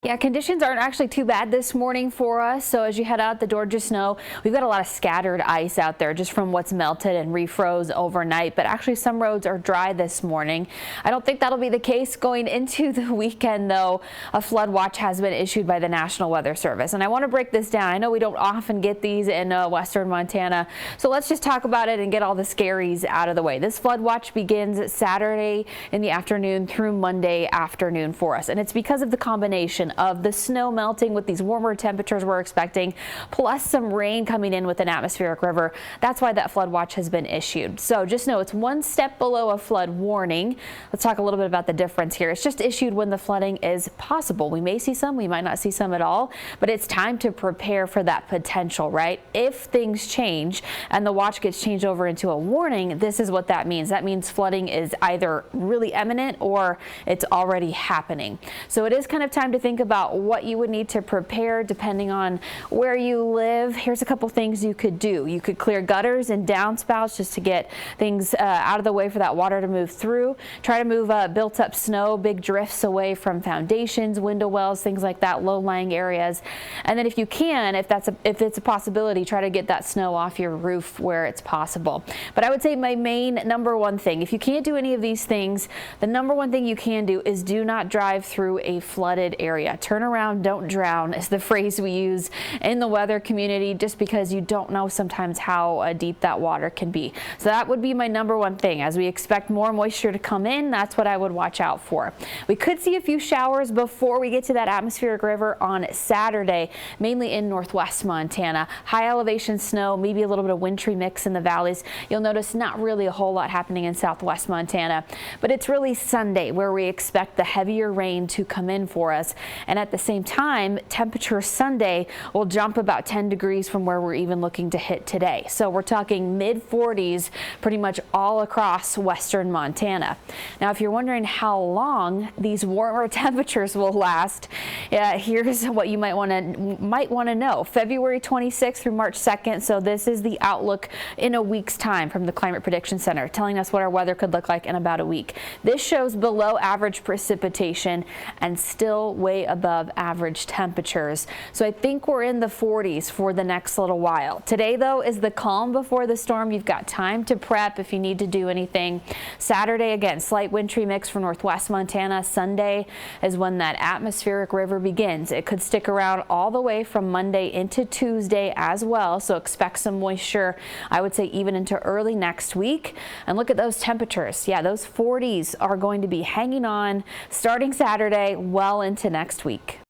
Yeah, conditions aren't actually too bad this morning for us. So as you head out the door, just know we've got a lot of scattered ice out there just from what's melted and refroze overnight. But actually some roads are dry this morning. I don't think that'll be the case going into the weekend, though. A flood watch has been issued by the National Weather Service. And I want to break this down. I know we don't often get these in western Montana. So let's just talk about it and get all the scaries out of the way. This flood watch begins Saturday in the afternoon through Monday afternoon for us. And it's because of the combination of the snow melting with these warmer temperatures we're expecting, plus some rain coming in with an atmospheric river. That's why that flood watch has been issued. So just know it's one step below a flood warning. Let's talk a little bit about the difference here. It's just issued when the flooding is possible. We may see some, we might not see some at all, but it's time to prepare for that potential, right? If things change and the watch gets changed over into a warning, this is what that means. That means flooding is either really imminent or it's already happening. So it is kind of time to think about what you would need to prepare depending on where you live. Here's a couple things you could do. You could clear gutters and downspouts just to get things out of the way for that water to move through. Try to move built up snow, big drifts away from foundations, window wells, things like that, low-lying areas. And then if you can, if it's a possibility, try to get that snow off your roof where it's possible. But I would say my main number one thing, if you can't do any of these things, the number one thing you can do is do not drive through a flooded area. Turn around, don't drown is the phrase we use in the weather community, just because you don't know sometimes how deep that water can be. So that would be my number one thing. As we expect more moisture to come in, that's what I would watch out for. We could see a few showers before we get to that atmospheric river on Saturday, mainly in northwest Montana. High elevation snow, maybe a little bit of wintry mix in the valleys. You'll notice not really a whole lot happening in southwest Montana, but it's really Sunday where we expect the heavier rain to come in for us. And at the same time, temperature Sunday will jump about 10 degrees from where we're even looking to hit today. So we're talking mid 40s pretty much all across western Montana. Now, if you're wondering how long these warmer temperatures will last, here's what you might want to know. February 26th through March 2nd. So this is the outlook in a week's time from the Climate Prediction Center, telling us what our weather could look like in about a week. This shows below average precipitation and still way above average temperatures. So I think we're in the 40s for the next little while. Today, though, is the calm before the storm. You've got time to prep if you need to do anything. Saturday, again, slight wintry mix for northwest Montana. Sunday is when that atmospheric river begins. It could stick around all the way from Monday into Tuesday as well. So expect some moisture, I would say, even into early next week. And look at those temperatures. Yeah, those 40s are going to be hanging on starting Saturday well into next week.